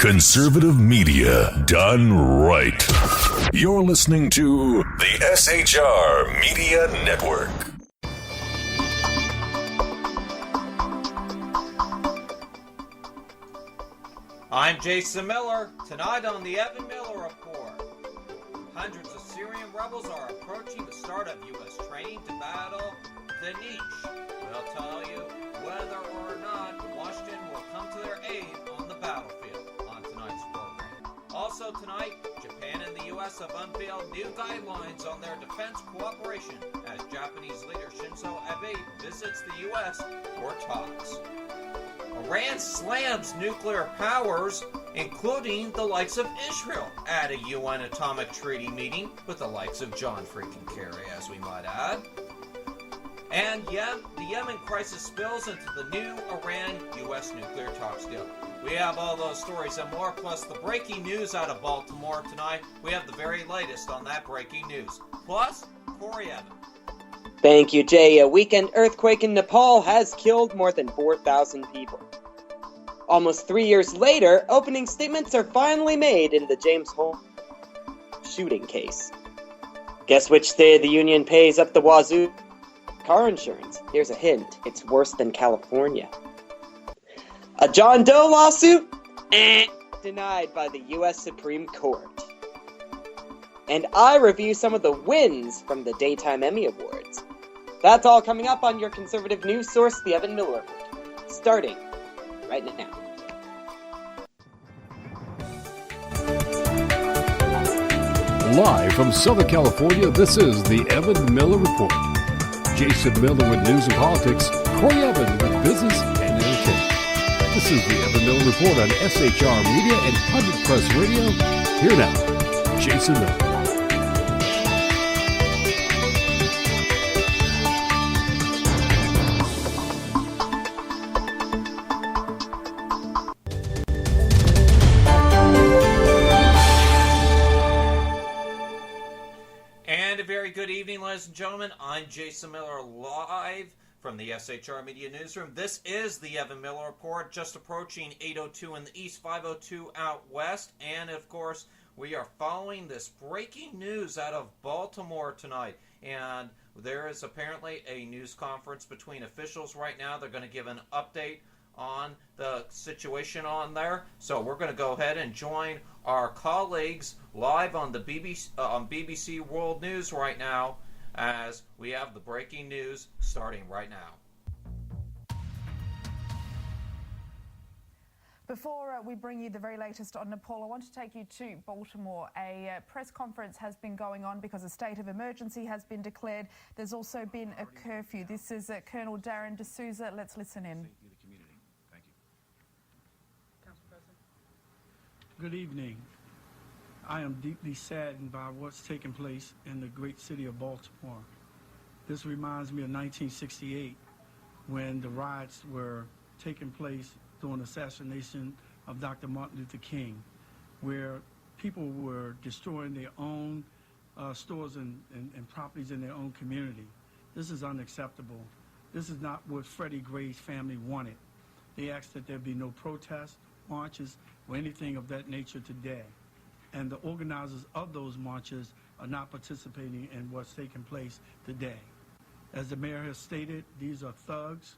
Conservative media done right. You're listening to the SHR Media Network. I'm Jason Miller. Tonight on the Evan Miller Report, hundreds of Syrian rebels are approaching the start of U.S. training to battle the niche. We'll tell you whether or not Washington will come to their aid on the battlefield on tonight's program. Also tonight, Japan and the U.S. have unveiled new guidelines on their defense cooperation as Japanese leader Shinzo Abe visits the U.S. for talks. Iran slams nuclear powers, including the likes of Israel, at a UN atomic treaty meeting with the likes of John freaking Kerry, as we might add. And the Yemen crisis spills into the new Iran-U.S. nuclear talks deal. We have all those stories and more, plus the breaking news out of Baltimore tonight. We have the very latest on that breaking news. Plus, Corey Evans. Thank you, Jay. A weekend earthquake in Nepal has killed more than 4,000 people. Almost 3 years later, opening statements are finally made in the James Holmes shooting case. Guess which state of the union pays up the wazoo car insurance? Here's a hint. It's worse than California. A John Doe lawsuit? Denied by the U.S. Supreme Court. And I review some of the wins from the Daytime Emmy Awards. That's all coming up on your conservative news source, the Evan Miller Report, starting right now. Live from Southern California, this is the Evan Miller Report. Jason Miller with news and politics, Corey Evan with business and entertainment. This is the Evan Miller Report on SHR Media and Public Press Radio. Here now, Jason Miller. Good evening, ladies and gentlemen. I'm Jason Miller, live from the SHR Media Newsroom. This is the Evan Miller Report, just approaching 8:02 in the east, 5:02 out west. And, of course, we are following this breaking news out of Baltimore tonight. And there is apparently a news conference between officials right now. They're going to give an update on the situation on there. So we're going to go ahead and join our colleagues live on the BBC World News right now as we have the breaking news starting right now. Before we bring you the very latest on Nepal, I want to take you to Baltimore. A press conference has been going on because a state of emergency has been declared. There's also been a curfew. This is Colonel Darren D'Souza. Let's listen in. Good evening. I am deeply saddened by what's taken place in the great city of Baltimore. This reminds me of 1968 when the riots were taking place during the assassination of Dr. Martin Luther King, where people were destroying their own stores and properties in their own community. This is unacceptable. This is not what Freddie Gray's family wanted. They asked that there be no protests, marches, or anything of that nature today. And the organizers of those marches are not participating in what's taking place today. As the mayor has stated, these are thugs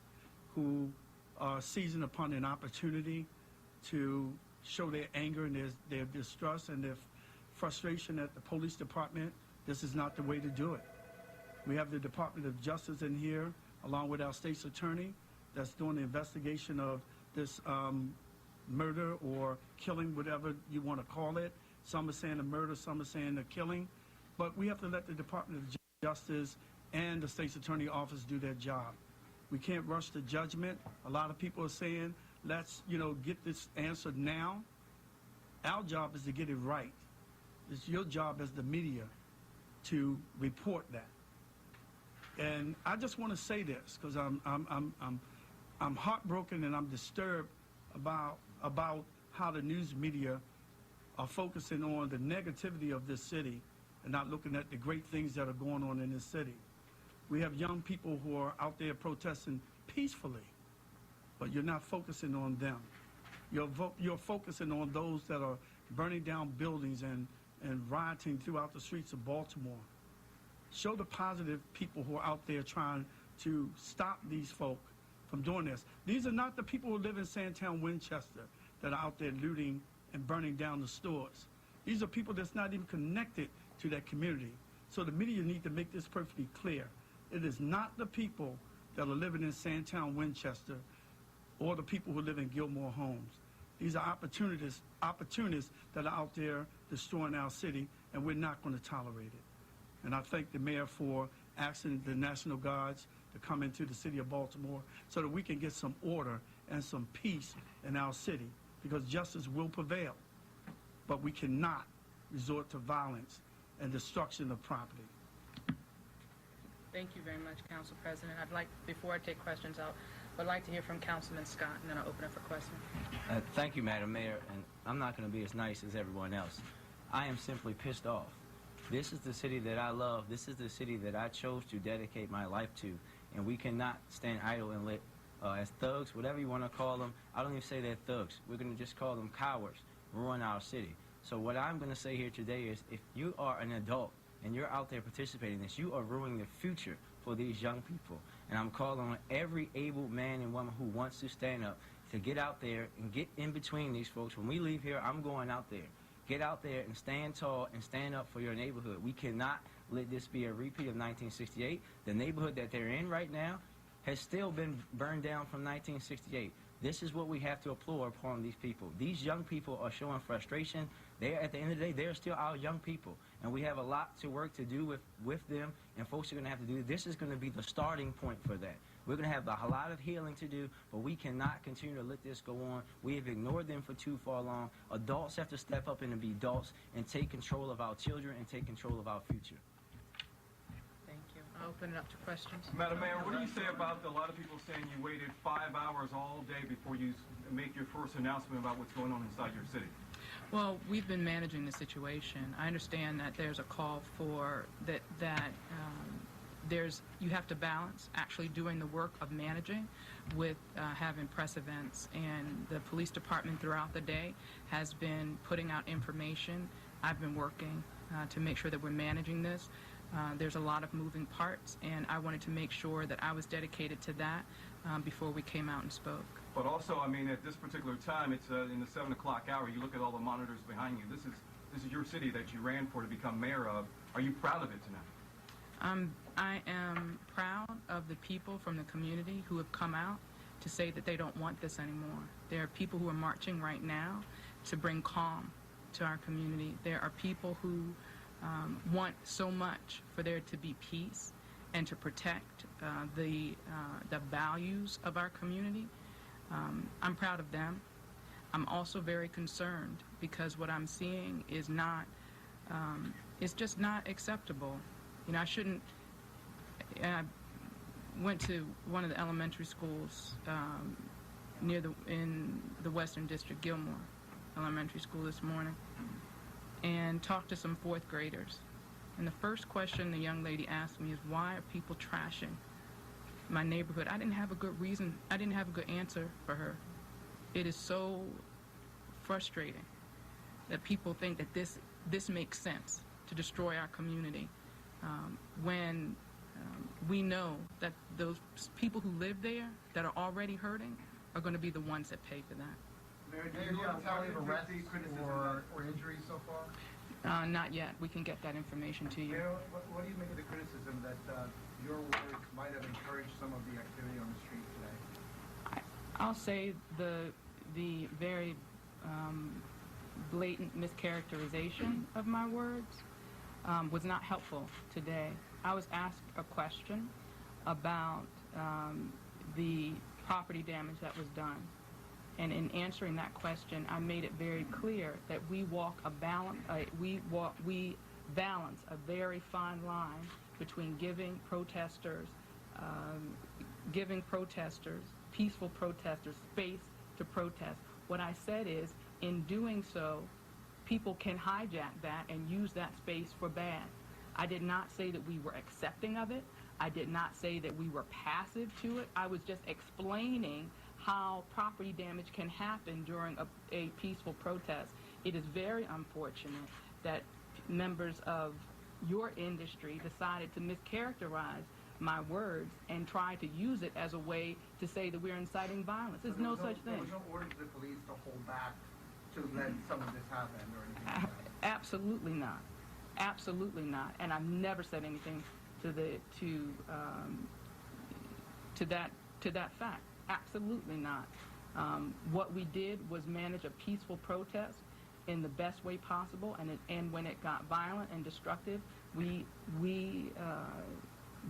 who are seizing upon an opportunity to show their anger and their distrust and their frustration at the police department. This is not the way to do it. We have the Department of Justice in here, along with our state's attorney, that's doing the investigation of this murder or killing, whatever you want to call it. Some are saying a murder, some are saying a killing. But we have to let the Department of Justice and the State's Attorney Office do their job. We can't rush to judgment. A lot of people are saying, let's, get this answered now. Our job is to get it right. It's your job as the media to report that. And I just want to say this because I'm heartbroken and I'm disturbed about how the news media are focusing on the negativity of this city and not looking at the great things that are going on in this city. We have young people who are out there protesting peacefully, but you're not focusing on them. You're focusing on those that are burning down buildings and rioting throughout the streets of Baltimore. Show the positive people who are out there trying to stop these folk from doing this. These are not the people who live in Sandtown, Winchester, that are out there looting and burning down the stores. These are people that's not even connected to that community. So the media need to make this perfectly clear. It is not the people that are living in Sandtown, Winchester, or the people who live in Gilmore Homes. These are opportunists that are out there destroying our city, and we're not going to tolerate it. And I thank the mayor for asking the National Guards to come into the city of Baltimore so that we can get some order and some peace in our city, because justice will prevail. But we cannot resort to violence and destruction of property. Thank you very much, Council President. Before I take questions, I'd like to hear from Councilman Scott, and then I'll open up for questions. Thank you, Madam Mayor, and I'm not going to be as nice as everyone else. I am simply pissed off. This is the city that I love. This is the city that I chose to dedicate my life to, and we cannot stand idle and let, as thugs, whatever you want to call them, I don't even say they're thugs. We're going to just call them cowards, ruin our city. So what I'm going to say here today is, if you are an adult and you're out there participating in this, you are ruining the future for these young people. And I'm calling on every able man and woman who wants to stand up to get out there and get in between these folks. When we leave here, I'm going out there. Get out there and stand tall and stand up for your neighborhood. We cannot let this be a repeat of 1968. The neighborhood that they're in right now has still been burned down from 1968. This is what we have to applaud upon these people. These young people are showing frustration. At the end of the day, they're still our young people. And we have a lot to work to do with them, and folks are going to have to do. This is going to be the starting point for that. We're going to have a lot of healing to do, but we cannot continue to let this go on. We have ignored them for too far long. Adults have to step up and be adults and take control of our children and take control of our future. Thank you. I'll open it up to questions. Madam Mayor, what do you say about a lot of people saying you waited 5 hours all day before you make your first announcement about what's going on inside your city? Well, we've been managing the situation. I understand that there's a call for that you have to balance actually doing the work of managing with having press events, and the police department throughout the day has been putting out information. I've been working to make sure that we're managing this. There's a lot of moving parts, and I wanted to make sure that I was dedicated to that before we came out and spoke. But also, I mean, at this particular time, it's in the 7 o'clock hour. You look at all the monitors behind you. This is your city that you ran for to become mayor of. Are you proud of it tonight? I am proud of the people from the community who have come out to say that they don't want this anymore. There are people who are marching right now to bring calm to our community. There are people who want so much for there to be peace and to protect the values of our community. I'm proud of them. I'm also very concerned because what I'm seeing is it's just not acceptable. You know, I went to one of the elementary schools in the Western District, Gilmore Elementary School, this morning, and talked to some 4th graders. And the first question the young lady asked me is, why are people trashing my neighborhood? I didn't have a good reason. I didn't have a good answer for her. It is so frustrating that people think that this makes sense to destroy our community when we know that those people who live there that are already hurting are going to be the ones that pay for that. Mayor, do you have a tally of arrests or injuries so far? Not yet. We can get that information to you. Mayor, what do you make of the criticism that your words might have encouraged some of the activity on the street today? I'll say the very blatant mischaracterization of my words was not helpful today. I was asked a question about the property damage that was done. And in answering that question, I made it very clear that we balance a very fine line between giving protesters, peaceful protesters, space to protest. What I said is, in doing so, people can hijack that and use that space for bad. I did not say that we were accepting of it. I did not say that we were passive to it. I was just explaining how property damage can happen during a peaceful protest. It is very unfortunate that members of your industry decided to mischaracterize my words and try to use it as a way to say that we're inciting violence. There's no such thing. There was no order to the police to hold back to let some of this happen or anything like that? Absolutely not. Absolutely not. And I've never said anything to that fact. Absolutely not. What we did was manage a peaceful protest in the best way possible, and when it got violent and destructive, we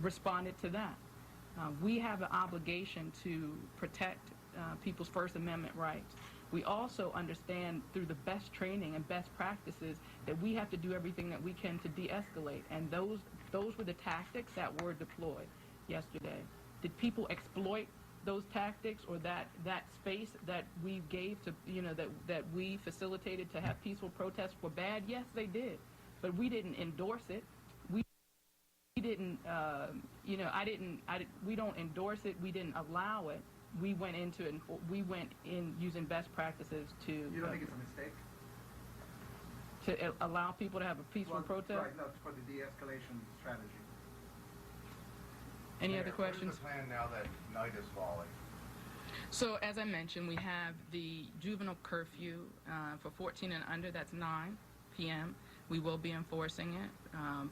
responded to that. We have an obligation to protect people's First Amendment rights. We also understand through the best training and best practices that we have to do everything that we can to de-escalate, and those were the tactics that were deployed yesterday. Did people exploit those tactics or that space that we gave to, that we facilitated to have peaceful protests for bad? Yes, they did, but we didn't endorse it. We didn't, we don't endorse it. We didn't allow it. We went into it. We went in using best practices to. You don't think it's a mistake? To allow people to have a peaceful protest? Right, no, for the de-escalation strategy. Any other questions? What is the plan now that night is falling? So, as I mentioned, we have the juvenile curfew for 14 and under. That's 9 p.m. We will be enforcing it.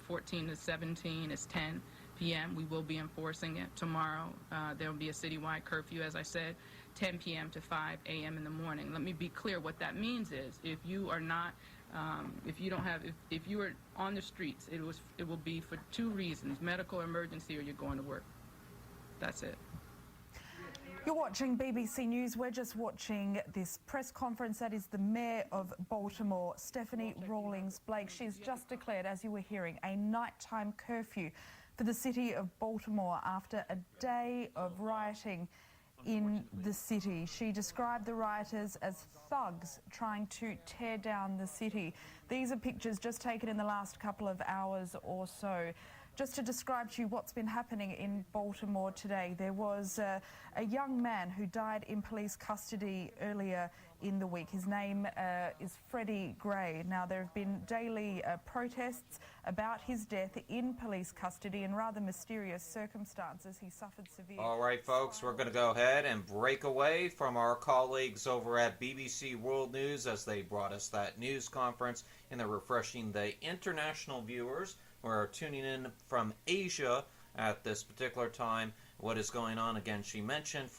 14 to 17 is 10 p.m. We will be enforcing it. Tomorrow, there will be a citywide curfew, as I said, 10 p.m. to 5 a.m. in the morning. Let me be clear. What that means is if you are not if you are on the streets, it will be for 2 reasons: medical emergency or you're going to work. That's it. You're watching BBC News. We're just watching this press conference. That is the Mayor of Baltimore, Stephanie Rawlings Blake. She's just declared, as you were hearing, a nighttime curfew for the city of Baltimore after a day of rioting in the city. She described the rioters as thugs trying to tear down the city. These are pictures just taken in the last couple of hours or so. Just to describe to you what's been happening in Baltimore today, there was a young man who died in police custody earlier in the week. His name is Freddie Gray. Now, there have been daily protests about his death in police custody in rather mysterious circumstances. He suffered severe... All right, folks, we're going to go ahead and break away from our colleagues over at BBC World News as they brought us that news conference, and they're refreshing the international viewers who are tuning in from Asia at this particular time. What is going on? Again, she mentioned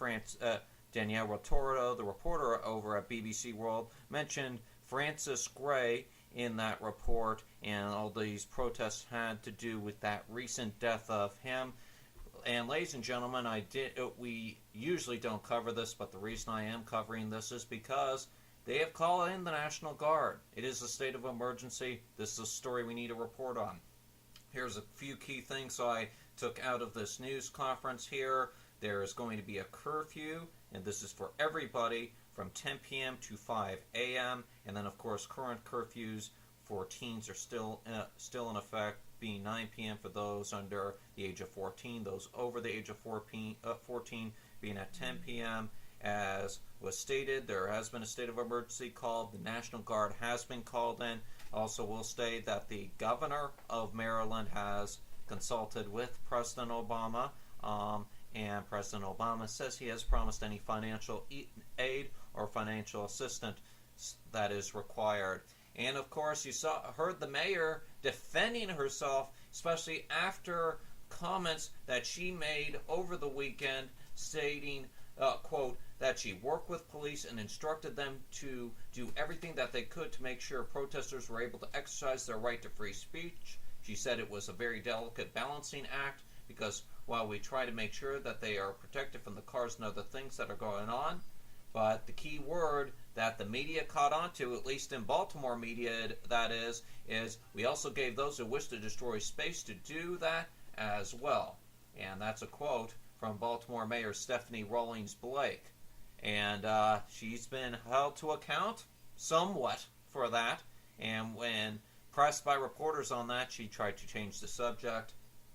Danielle Rotordo, the reporter over at BBC World, mentioned Francis Gray in that report, and all these protests had to do with that recent death of him. And ladies and gentlemen, we usually don't cover this, but the reason I am covering this is because they have called in the National Guard. It is a state of emergency. This is a story we need to report on. Here's a few key things I took out of this news conference here. There is going to be a curfew, and this is for everybody, from 10 p.m. to 5 a.m. And then, of course, current curfews for teens are still in effect, being 9 p.m. for those under the age of 14. Those over the age of 14 being at 10 p.m. As was stated, there has been a state of emergency called. The National Guard has been called in. Also will state that the governor of Maryland has consulted with President Obama, and President Obama says he has promised any financial aid or financial assistance that is required. And of course, you heard the mayor defending herself, especially after comments that she made over the weekend stating, quote, that she worked with police and instructed them to do everything that they could to make sure protesters were able to exercise their right to free speech. She said it was a very delicate balancing act because while we try to make sure that they are protected from the cars and other things that are going on, but the key word that the media caught on to, at least in Baltimore media that is we also gave those who wish to destroy space to do that as well. And that's a quote from Baltimore Mayor Stephanie Rawlings Blake. And she's been held to account somewhat for that. And when pressed by reporters on that, she tried to change the subject,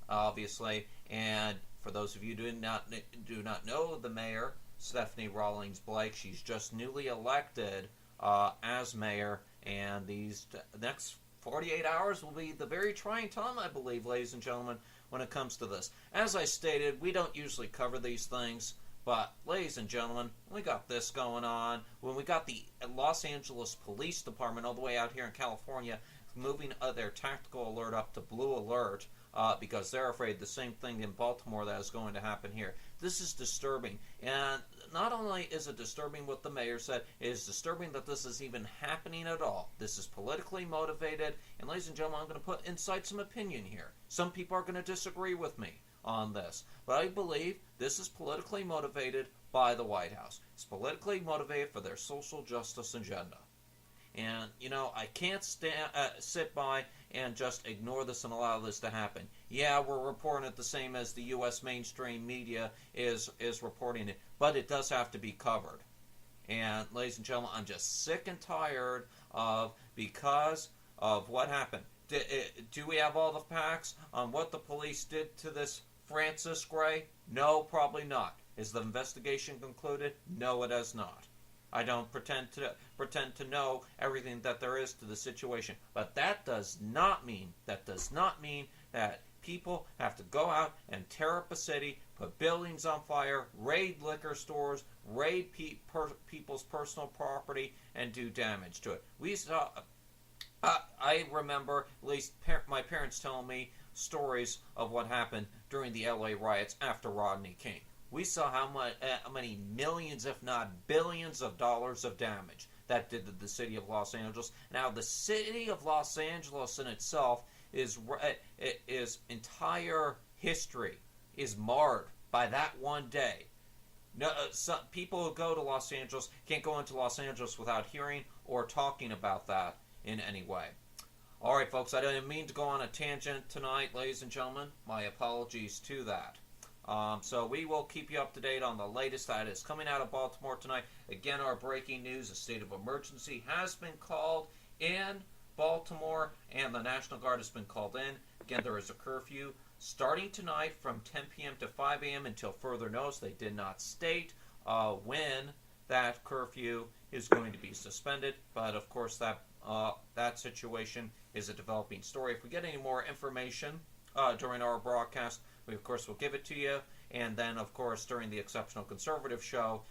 obviously. And for those of you who do not know the mayor, Stephanie Rawlings Blake. She's just newly elected as mayor, and these next 48 hours will be the very trying time, I believe, ladies and gentlemen, when it comes to this. As I stated, we don't usually cover these things, but, ladies and gentlemen, we got this going on. When we got the Los Angeles Police Department all the way out here in California moving their tactical alert up to blue alert because they're afraid the same thing in Baltimore that is going to happen here. This is disturbing. And not only is it disturbing what the mayor said, it is disturbing that this is even happening at all. This is politically motivated. And, ladies and gentlemen, I'm going to incite some opinion here. Some people are going to disagree with me on this, but I believe this is politically motivated by the White House. It's politically motivated for their social justice agenda. And, you know, I can't sit by and just ignore this and allow this to happen. Yeah, we're reporting it the same as the U.S. mainstream media is reporting it, but it does have to be covered. And, ladies and gentlemen, I'm just sick and tired of, because of what happened. Do we have all the facts on what the police did to this Francis Gray? No, probably not. Is the investigation concluded? No, it has not. I don't pretend to know everything that there is to the situation, but that does not mean that people have to go out and tear up a city, put buildings on fire, raid liquor stores, raid people's personal property, and do damage to it. We saw. I remember, at least my parents telling me stories of what happened during the LA riots after Rodney King. We saw how many millions, if not billions of dollars of damage that did to the city of Los Angeles. Now, the city of Los Angeles in itself is entire history is marred by that one day. No, some people who go to Los Angeles can't go into Los Angeles without hearing or talking about that in any way. All right, folks, I didn't mean to go on a tangent tonight, ladies and gentlemen. My apologies to that. So we will keep you up to date on the latest that is coming out of Baltimore tonight. Again, our breaking news, a state of emergency has been called in Baltimore, and the National Guard has been called in. Again, there is a curfew starting tonight from 10 p.m. to 5 a.m. until further notice. They did not state when that curfew is going to be suspended, but of course that situation is a developing story. If we get any more information during our broadcast, we of course will give it to you, and then of course during the Exceptional Conservative Show,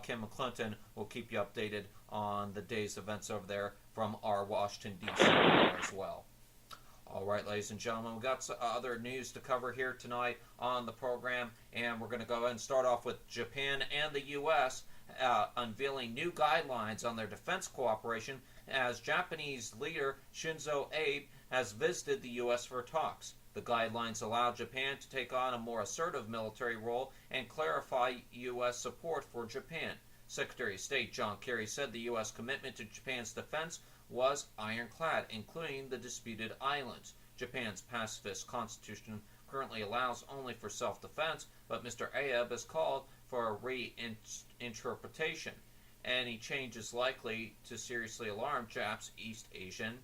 Kim McClinton will keep you updated on the day's events over there from our Washington D.C. as well. All right, ladies and gentlemen, we've got some other news to cover here tonight on the program, and we're going to go ahead and start off with Japan and the U.S. Unveiling new guidelines on their defense cooperation as Japanese leader Shinzo Abe has visited the U.S. for talks. The guidelines allow Japan to take on a more assertive military role and clarify U.S. support for Japan. Secretary of State John Kerry said the U.S. commitment to Japan's defense was ironclad, including the disputed islands. Japan's pacifist constitution currently allows only for self-defense, but Mr. Abe has called for a reinterpretation. Any change is likely to seriously alarm Japan's East Asian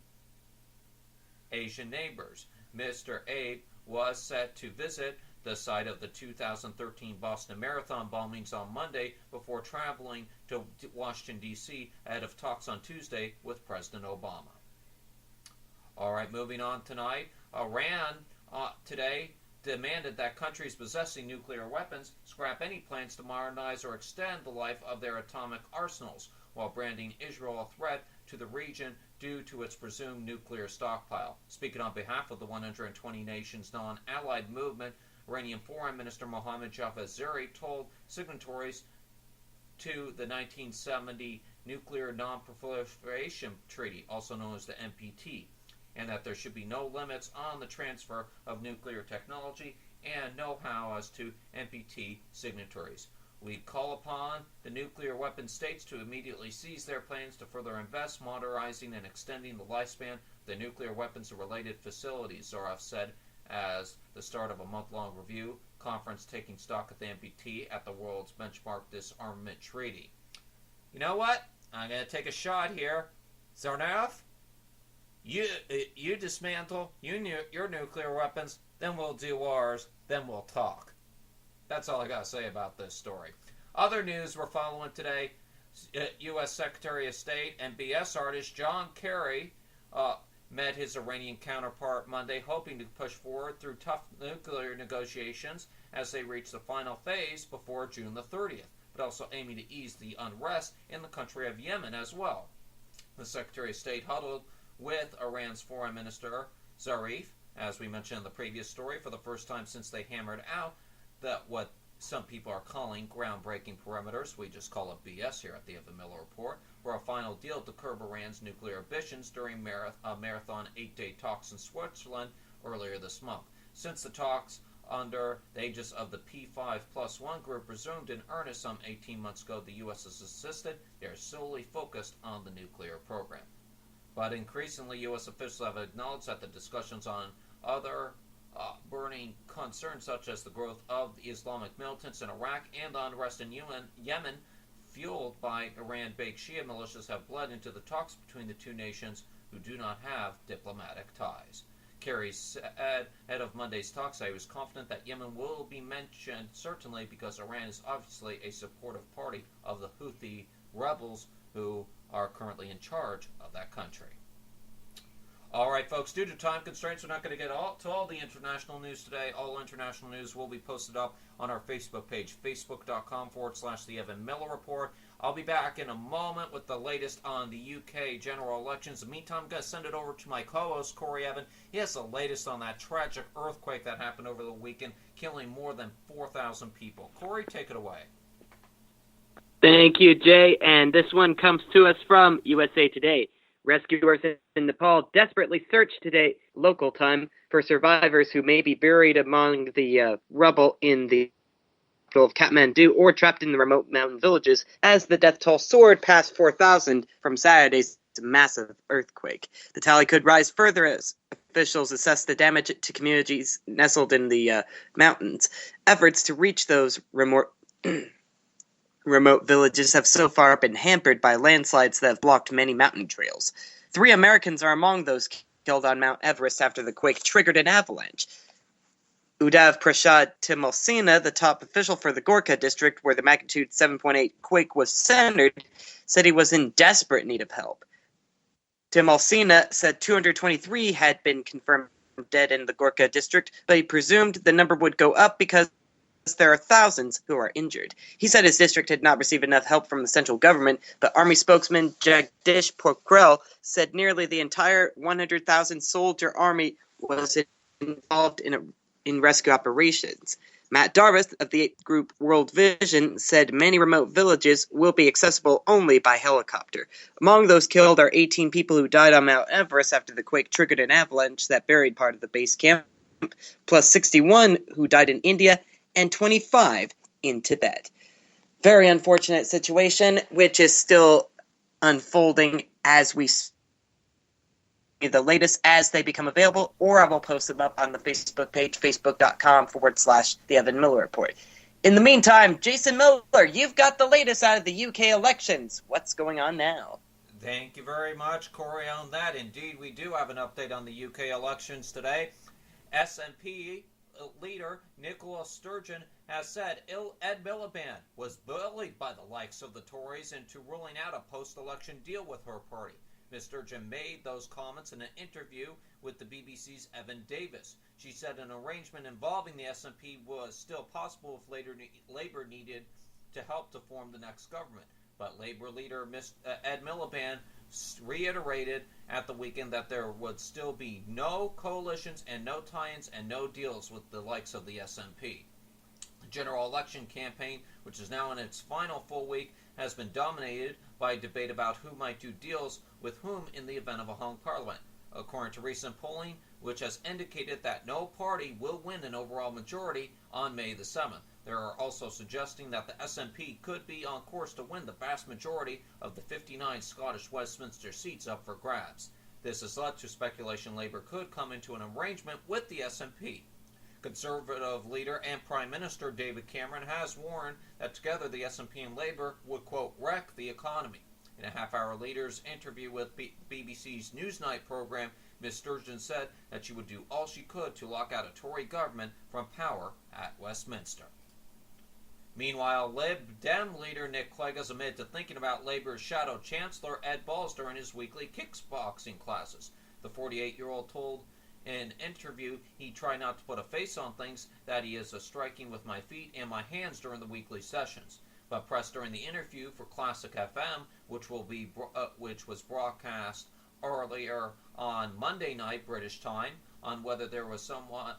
neighbors. Mr. Abe was set to visit the site of the 2013 Boston Marathon bombings on Monday before traveling to Washington, D.C. ahead of talks on Tuesday with President Obama. All right, moving on tonight. Iran today demanded that countries possessing nuclear weapons scrap any plans to modernize or extend the life of their atomic arsenals, while branding Israel a threat to the region due to its presumed nuclear stockpile. Speaking on behalf of the 120 nations non-allied movement, Iranian Foreign Minister Mohammad Javad Zarif told signatories to the 1970 Nuclear Non-Proliferation Treaty, also known as the NPT, and that there should be no limits on the transfer of nuclear technology and know-how as to NPT signatories. We call upon the nuclear weapon states to immediately cease their plans to further invest, modernizing and extending the lifespan of the nuclear weapons and related facilities, Zarif said as the start of a month-long review conference taking stock at the NPT at the world's benchmark disarmament treaty. You know what? I'm going to take a shot here. Zarif, you dismantle your nuclear weapons, then we'll do ours, then we'll talk. That's all I got to say about this story. Other news we're following today, U.S. Secretary of State and BS artist John Kerry met his Iranian counterpart Monday, hoping to push forward through tough nuclear negotiations as they reach the final phase before June the 30th, but also aiming to ease the unrest in the country of Yemen as well. The Secretary of State huddled with Iran's Foreign Minister Zarif, as we mentioned in the previous story, for the first time since they hammered out that what some people are calling groundbreaking perimeters. We just call it BS here at the Evan Miller Report, for a final deal to curb Iran's nuclear ambitions during marathon 8-day talks in Switzerland earlier this month. Since the talks under the aegis of the P5+1 group resumed in earnest some 18 months ago, the U.S. has insisted they are solely focused on the nuclear program. But increasingly, U.S. officials have acknowledged that the discussions on other burning concerns, such as the growth of the Islamic militants in Iraq and the unrest in Yemen, fueled by Iran-based Shia militias, have bled into the talks between the two nations who do not have diplomatic ties. Kerry said, head of Monday's talks, I was confident that Yemen will be mentioned, certainly because Iran is obviously a supportive party of the Houthi rebels who are currently in charge of that country. All right, folks, due to time constraints, we're not going to get to all the international news today. All international news will be posted up on our Facebook page, facebook.com/The Evan Miller Report. I'll be back in a moment with the latest on the UK general elections. In the meantime, I'm going to send it over to my co-host, Corey Evan. He has the latest on that tragic earthquake that happened over the weekend, killing more than 4,000 people. Corey, take it away. Thank you, Jay. And this one comes to us from USA Today. Rescuers in Nepal desperately search today, local time, for survivors who may be buried among the rubble in the of Kathmandu or trapped in the remote mountain villages as the death toll soared past 4,000 from Saturday's massive earthquake. The tally could rise further as officials assess the damage to communities nestled in the mountains. Efforts to reach those remote villages have so far been hampered by landslides that have blocked many mountain trails. 3 Americans are among those killed on Mount Everest after the quake triggered an avalanche. Udav Prasad Timalsina, the top official for the Gorkha district where the magnitude 7.8 quake was centered, said he was in desperate need of help. Timalsina said 223 had been confirmed dead in the Gorkha district, but he presumed the number would go up because there are thousands who are injured. He said his district had not received enough help from the central government, but Army spokesman Jagdish Pokhrel said nearly the entire 100,000 soldier army was involved in rescue operations. Matt Darvas of the group World Vision said many remote villages will be accessible only by helicopter. Among those killed are 18 people who died on Mount Everest after the quake triggered an avalanche that buried part of the base camp, plus 61 who died in India and 25 in Tibet. Very unfortunate situation, which is still unfolding as we speak. The latest as they become available, or I will post them up on the Facebook page, facebook.com/The Evan Miller Report. In the meantime, Jason Miller, you've got the latest out of the UK elections. What's going on now? Thank you very much, Corey, on that. Indeed, we do have an update on the UK elections today. SNP leader Nicola Sturgeon has said Ed Miliband was bullied by the likes of the Tories into ruling out a post-election deal with her party. Ms. Sturgeon made those comments in an interview with the BBC's Evan Davis. She said an arrangement involving the SNP was still possible if Labour needed to help to form the next government. But Labour leader Ed Miliband reiterated at the weekend that there would still be no coalitions and no tie-ins and no deals with the likes of the SNP. The general election campaign, which is now in its final full week, has been dominated by a debate about who might do deals with whom in the event of a hung parliament. According to recent polling, which has indicated that no party will win an overall majority on May the 7th. There are also suggesting that the SNP could be on course to win the vast majority of the 59 Scottish Westminster seats up for grabs. This has led to speculation Labour could come into an arrangement with the SNP. Conservative leader and Prime Minister David Cameron has warned that together the SNP and Labour would, quote, wreck the economy. In a half-hour leaders interview with BBC's Newsnight program, Ms. Sturgeon said that she would do all she could to lock out a Tory government from power at Westminster. Meanwhile, Lib Dem leader Nick Clegg has admitted to thinking about Labor's shadow chancellor Ed Balls during his weekly kickboxing classes. The 48-year-old told in an interview he tried not to put a face on things, that he is striking with my feet and my hands during the weekly sessions. But pressed during the interview for Classic FM, which was broadcast earlier on Monday night British time, on whether there was someone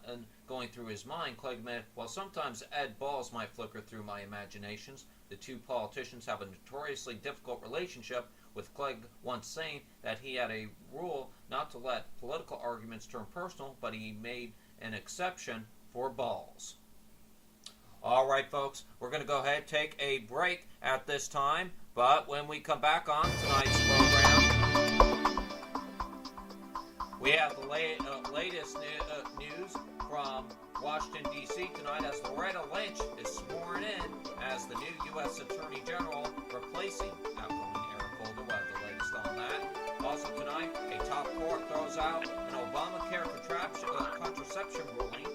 going through his mind, Clegg admitted, "Well, sometimes Ed Balls might flicker through my imaginations." The two politicians have a notoriously difficult relationship, with Clegg once saying that he had a rule not to let political arguments turn personal, but he made an exception for Balls. All right, folks, we're going to go ahead and take a break at this time, but when we come back on tonight's program, we have the latest news from Washington, D.C. tonight, as Loretta Lynch is sworn in as the new U.S. Attorney General, replacing outgoing Eric Holder. We'll have the latest on that. Also tonight, a top court throws out an Obamacare contraception ruling,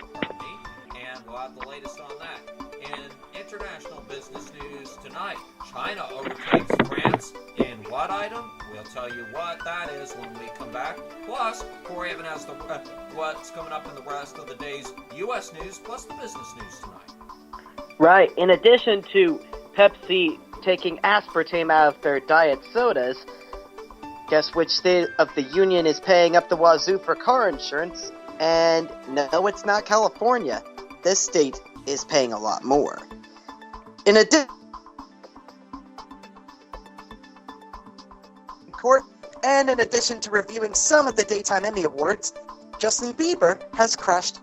and we'll have the latest on that. In international business news tonight, China overtakes France in what item? We'll tell you what that is when we come back. Plus, Corey Evan has what's coming up in the rest of the day's U.S. news, plus the business news tonight. Right. In addition to Pepsi taking aspartame out of their diet sodas, guess which state of the union is paying up the wazoo for car insurance? And no, it's not California. This state is paying a lot more. In addition, to reviewing some of the Daytime Emmy Awards, Justin Bieber has crashed.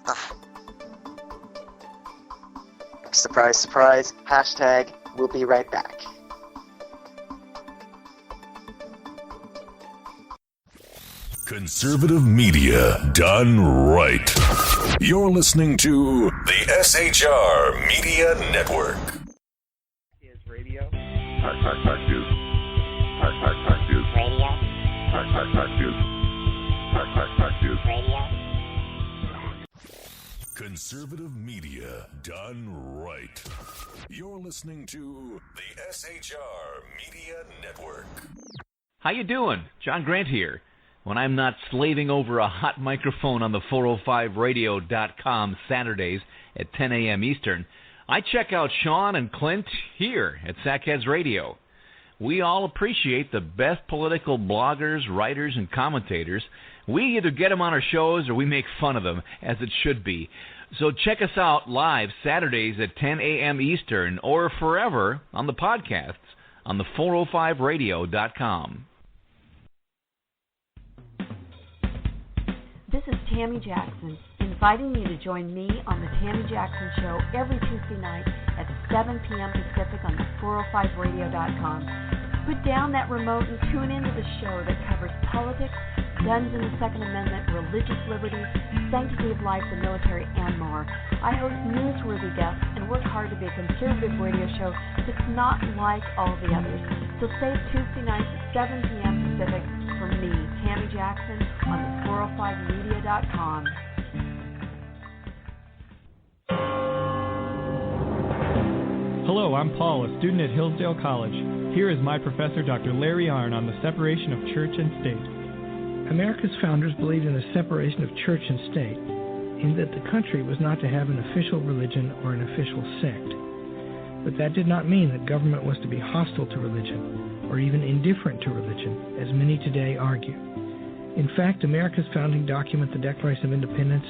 Surprise, surprise. Hashtag, we'll be right back. Conservative media done right. You're listening to the SHR Media Network. Is radio. Hack news. Hack news. Radio. Hack news. Hack news. Radio. Conservative media done right. You're listening to the SHR Media Network. How you doing? John Grant here. When I'm not slaving over a hot microphone on the 405radio.com Saturdays at 10 a.m. Eastern, I check out Sean and Clint here at Sackheads Radio. We all appreciate the best political bloggers, writers, and commentators. We either get them on our shows or we make fun of them, as it should be. So check us out live Saturdays at 10 a.m. Eastern or forever on the podcasts on the 405radio.com. This is Tammy Jackson, inviting you to join me on the Tammy Jackson Show every Tuesday night at 7 p.m. Pacific on the 405radio.com. Put down that remote and tune into the show that covers politics, guns and the Second Amendment, religious liberty, sanctity of life, the military, and more. I host newsworthy guests and work hard to be a conservative radio show that's not like all the others. So save Tuesday nights at 7 p.m. Pacific for me, Tammy Jackson, on the 405media.com. Hello, I'm Paul, a student at Hillsdale College. Here is my professor, Dr. Larry Arnn, on the separation of church and state. America's founders believed in the separation of church and state, in that the country was not to have an official religion or an official sect. But that did not mean that government was to be hostile to religion, or even indifferent to religion, as many today argue. In fact, America's founding document, the Declaration of Independence,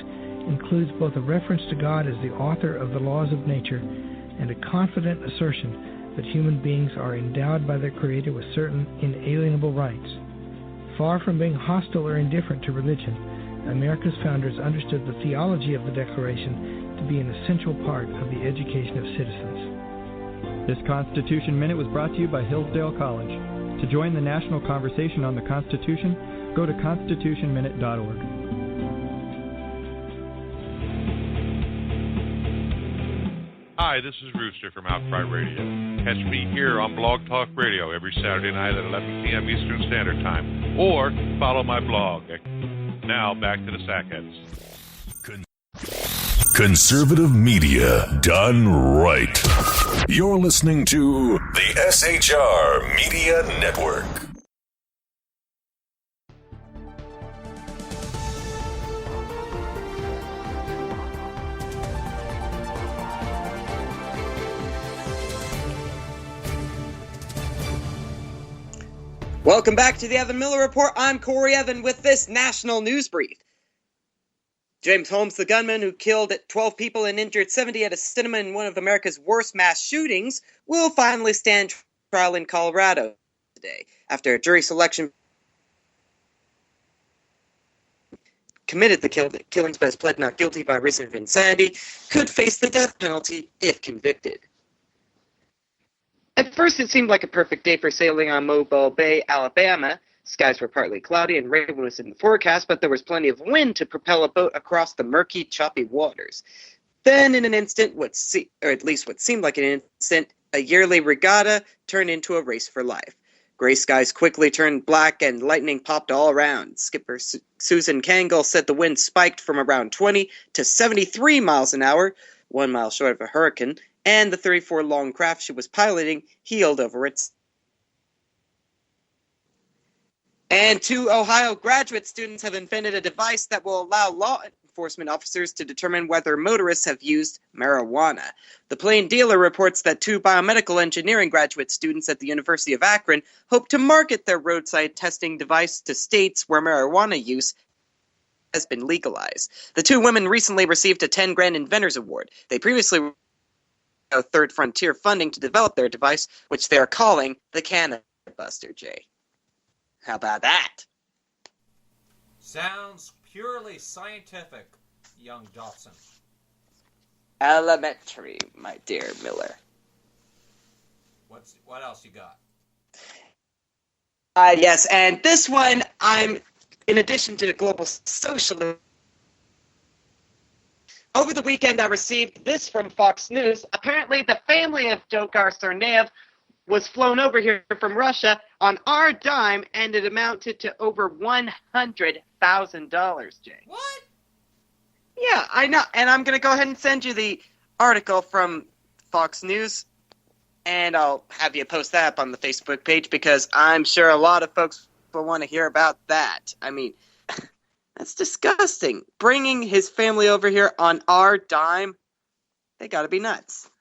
includes both a reference to God as the author of the laws of nature and a confident assertion that human beings are endowed by their Creator with certain inalienable rights. Far from being hostile or indifferent to religion, America's founders understood the theology of the Declaration to be an essential part of the education of citizens. This Constitution Minute was brought to you by Hillsdale College. To join the national conversation on the Constitution, go to constitutionminute.org. Hi, this is Rooster from Outcry Radio. Catch me here on Blog Talk Radio every Saturday night at 11 p.m. Eastern Standard Time, or follow my blog. Now, back to the Sackheads. Conservative media done right. You're listening to the SHR Media Network. Welcome back to the Evan Miller Report. I'm Corey Evan with this national news brief. James Holmes, the gunman who killed 12 people and injured 70 at a cinema in one of America's worst mass shootings, will finally stand trial in Colorado today after a jury selection committed the killings but has pled not guilty by reason of insanity, could face the death penalty if convicted. At first, it seemed like a perfect day for sailing on Mobile Bay, Alabama. Skies were partly cloudy and rain was in the forecast, but there was plenty of wind to propel a boat across the murky, choppy waters. Then, in an instant, what seemed like an instant, a yearly regatta turned into a race for life. Gray skies quickly turned black and lightning popped all around. Skipper Susan Kangle said the wind spiked from around 20 to 73 miles an hour, 1 mile short of a hurricane, and the 34-long craft she was piloting heeled over its. And 2 Ohio graduate students have invented a device that will allow law enforcement officers to determine whether motorists have used marijuana. The Plain Dealer reports that 2 biomedical engineering graduate students at the University of Akron hope to market their roadside testing device to states where marijuana use has been legalized. The 2 women recently received a $10,000 Inventors Award. They previously Third Frontier funding to develop their device, which they are calling the Canada Buster, Jay. How about that? Sounds purely scientific, young Dawson. Elementary, my dear Miller. What else you got? Yes, and this one, in addition to global socialism, over the weekend, I received this from Fox News. Apparently, the family of Dzhokhar Tsarnaev was flown over here from Russia on our dime, and it amounted to over $100,000, Jay. What? Yeah, I know. And I'm going to go ahead and send you the article from Fox News, and I'll have you post that up on the Facebook page, because I'm sure a lot of folks will want to hear about that. I mean, that's disgusting. Bringing his family over here on our dime, they got to be nuts.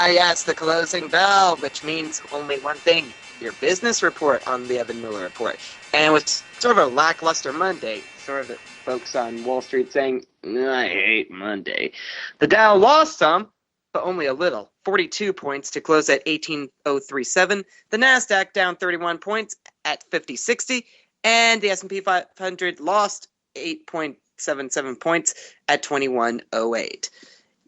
Yes, the closing bell, which means only one thing, your business report on the Evan Miller Report. And it was sort of a lackluster Monday, sort of folks on Wall Street saying, I hate Monday. The Dow lost some, but only a little, 42 points to close at 18,037. The NASDAQ down 31 points at 5060, and the S&P 500 lost 8.77 points at 2108.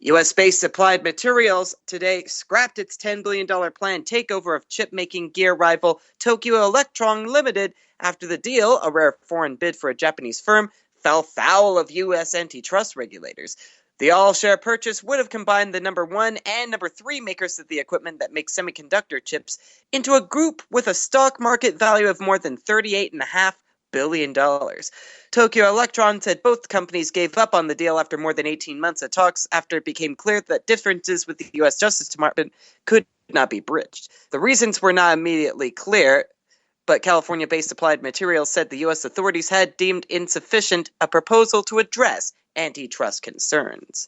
U.S.-based Applied Materials today scrapped its $10 billion planned takeover of chip-making gear rival Tokyo Electron Limited after the deal, a rare foreign bid for a Japanese firm, fell foul of U.S. antitrust regulators. The all-share purchase would have combined the number 1 and number 3 makers of the equipment that makes semiconductor chips into a group with a stock market value of more than $38.5 billion. Tokyo Electron said both companies gave up on the deal after more than 18 months of talks after it became clear that differences with the U.S. Justice Department could not be bridged. The reasons were not immediately clear, but California-based Applied Materials said the U.S. authorities had deemed insufficient a proposal to address antitrust concerns.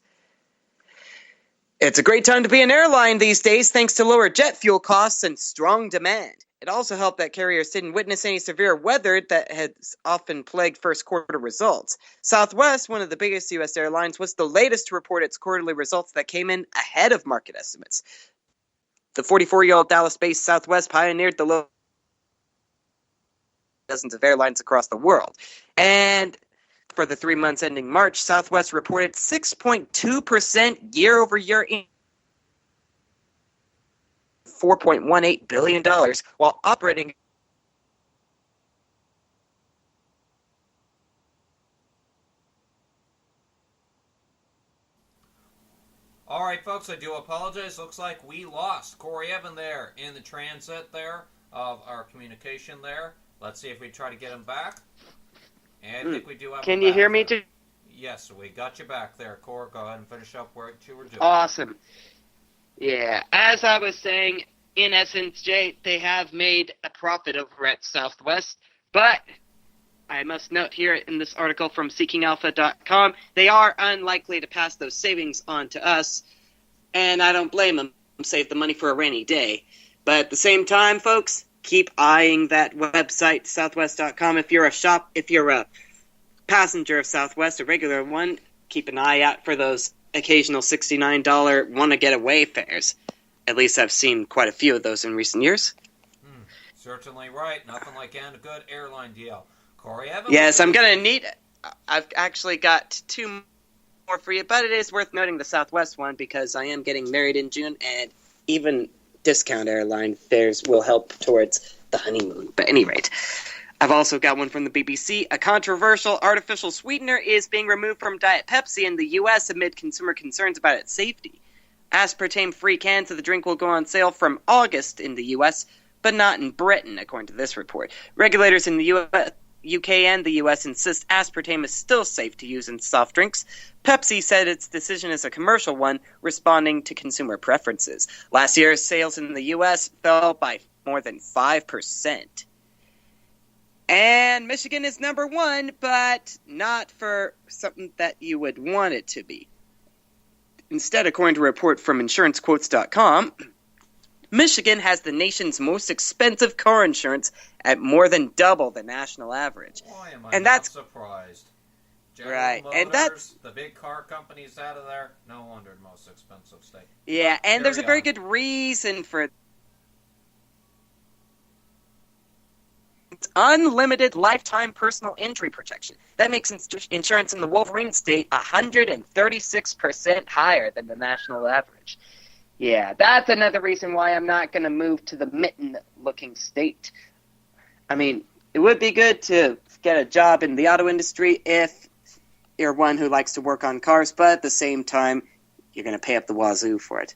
It's a great time to be an airline these days thanks to lower jet fuel costs and strong demand. It also helped that carriers didn't witness any severe weather that has often plagued first quarter results. Southwest, one of the biggest U.S. airlines, was the latest to report its quarterly results that came in ahead of market estimates. The 44-year-old Dallas-based Southwest pioneered the low dozens of airlines across the world. And for the 3 months ending March, Southwest reported 6.2% year-over-year increase, $4.18 billion, while operating All right, folks, I do apologize. Looks like we lost Corey Evan there in the transit there of our communication there. Let's see if we try to get him back. And I think we do have Can him you back hear me there. too? Yes, we got you back there, Corey. Go ahead and finish up what you were doing. Awesome. Yeah, as I was saying, in essence, Jay, they have made a profit over at Southwest, but I must note here in this article from SeekingAlpha.com, they are unlikely to pass those savings on to us, and I don't blame them. Save the money for a rainy day. But at the same time, folks, keep eyeing that website, Southwest.com. If you're a passenger of Southwest, a regular one, keep an eye out for those occasional $69 want-to-get-away fares. At least I've seen quite a few of those in recent years. Certainly right. Nothing like getting a good airline deal. Corey Evans? Yes, I'm going to need... I've actually got two more for you, but it is worth noting the Southwest one because I am getting married in June, and even discount airline fares will help towards the honeymoon. But at any rate, I've also got one from the BBC. A controversial artificial sweetener is being removed from Diet Pepsi in the U.S. amid consumer concerns about its safety. Aspartame-free cans of the drink will go on sale from August in the U.S., but not in Britain, according to this report. Regulators in the UK and the U.S. insist aspartame is still safe to use in soft drinks. Pepsi said its decision is a commercial one, responding to consumer preferences. Last year's sales in the U.S. fell by more than 5%. And Michigan is number one, but not for something that you would want it to be. Instead, according to a report from InsuranceQuotes.com, Michigan has the nation's most expensive car insurance at more than double the national average. Why am I and not that's surprised? General right, Motors, and that's the big car companies out of there. No wonder the most expensive state. yeah, and there's a very on. good reason for it's unlimited lifetime personal injury protection. That makes insurance in the Wolverine state 136% higher than the national average. Yeah, that's another reason why I'm not going to move to the mitten-looking state. I mean, it would be good to get a job in the auto industry if you're one who likes to work on cars, but at the same time, you're going to pay up the wazoo for it.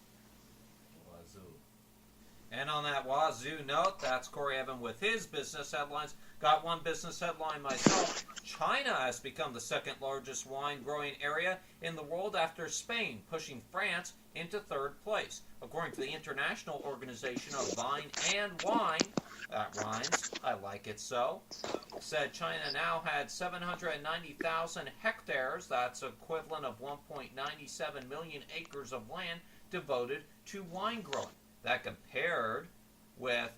And on that wazoo note, that's Corey Evan with his business headlines. Got one business headline myself. China has become the second largest wine growing area in the world after Spain, pushing France into third place. According to the International Organization of Vine and Wine, that rhymes, I like it so, said China now had 790,000 hectares, that's equivalent of 1.97 million acres of land devoted to wine growing. That compared with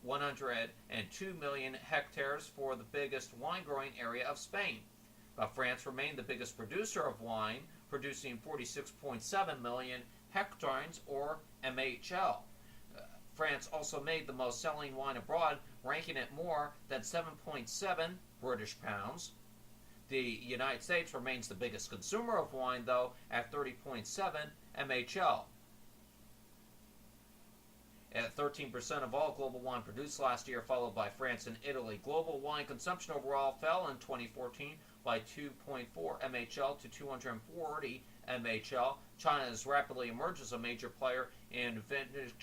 102 million hectares for the biggest wine growing area of Spain. But France remained the biggest producer of wine, producing 46.7 million hectares, or MHL. France also made the most selling wine abroad, ranking it more than 7.7 British pounds. The United States remains the biggest consumer of wine, though, at 30.7 MHL. At 13% of all global wine produced last year, followed by France and Italy. Global wine consumption overall fell in 2014 by 2.4 MHL to 240 MHL. China has rapidly emerged as a major player in vintage,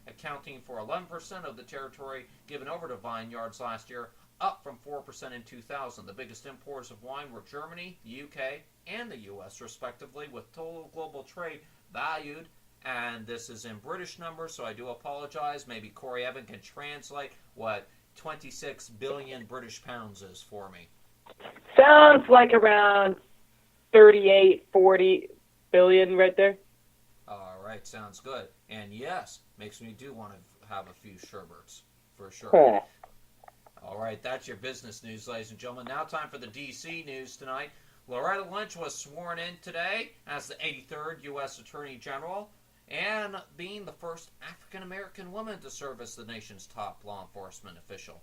accounting for 11% of the territory given over to vineyards last year, up from 4% in 2000. The biggest importers of wine were Germany, the UK, and the US, respectively, with total global trade valued, and this is in British numbers, so I do apologize. Maybe Corey Evan can translate what 26 billion British pounds is for me. Sounds like around 38, 40 billion right there. All right, sounds good. And yes, makes me do want to have a few sherbets, for sure. Huh. All right, that's your business news, ladies and gentlemen. Now time for the D.C. news tonight. Loretta Lynch was sworn in today as the 83rd U.S. Attorney General, and being the first African-American woman to serve as the nation's top law enforcement official.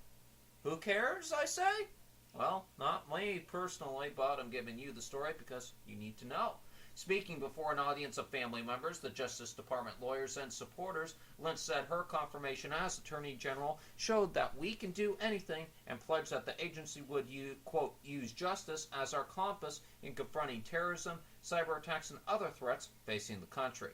Who cares, I say? Well, not me personally, but I'm giving you the story because you need to know. Speaking before an audience of family members, the Justice Department lawyers, and supporters, Lynch said her confirmation as Attorney General showed that we can do anything and pledged that the agency would, quote, use justice as our compass in confronting terrorism, cyber attacks, and other threats facing the country.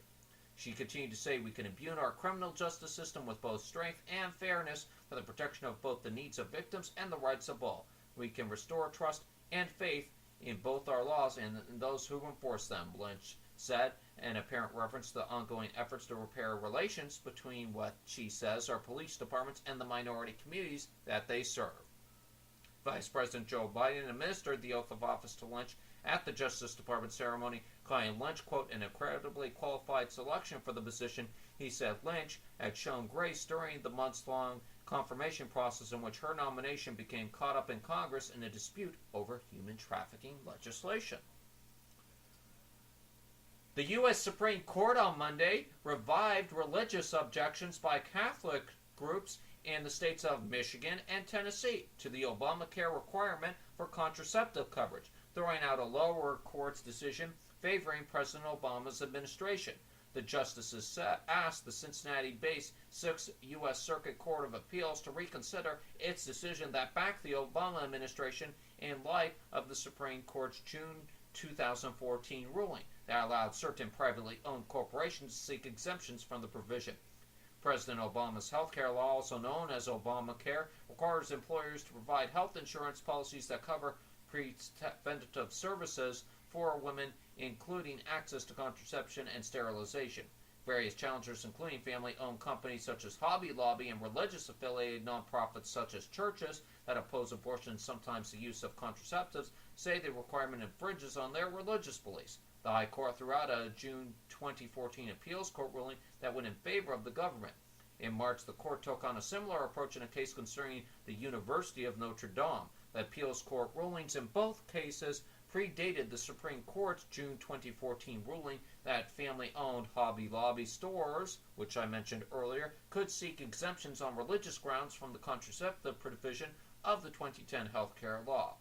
She continued to say we can imbue our criminal justice system with both strength and fairness for the protection of both the needs of victims and the rights of all. We can restore trust and faith in both our laws and in those who enforce them, Lynch said, in apparent reference to the ongoing efforts to repair relations between what she says are police departments and the minority communities that they serve. Vice President Joe Biden administered the oath of office to Lynch at the Justice Department ceremony, calling Lynch, quote, an incredibly qualified selection for the position. He said Lynch had shown grace during the months-long confirmation process in which her nomination became caught up in Congress in a dispute over human trafficking legislation. The U.S. Supreme Court on Monday revived religious objections by Catholic groups in the states of Michigan and Tennessee to the Obamacare requirement for contraceptive coverage, throwing out a lower court's decision favoring President Obama's administration. The justices asked the Cincinnati-based 6th U.S. Circuit Court of Appeals to reconsider its decision that backed the Obama administration in light of the Supreme Court's June 2014 ruling that allowed certain privately owned corporations to seek exemptions from the provision. President Obama's health care law, also known as Obamacare, requires employers to provide health insurance policies that cover preventative services for women, including access to contraception and sterilization. Various challengers, including family-owned companies such as Hobby Lobby and religious-affiliated nonprofits such as churches that oppose abortion and sometimes the use of contraceptives, say the requirement infringes on their religious beliefs. The High Court threw out a June 2014 appeals court ruling that went in favor of the government. In March, the court took on a similar approach in a case concerning the University of Notre Dame. The appeals court rulings in both cases predated the Supreme Court's June 2014 ruling that family-owned Hobby Lobby stores, which I mentioned earlier, could seek exemptions on religious grounds from the contraceptive provision of the 2010 healthcare law.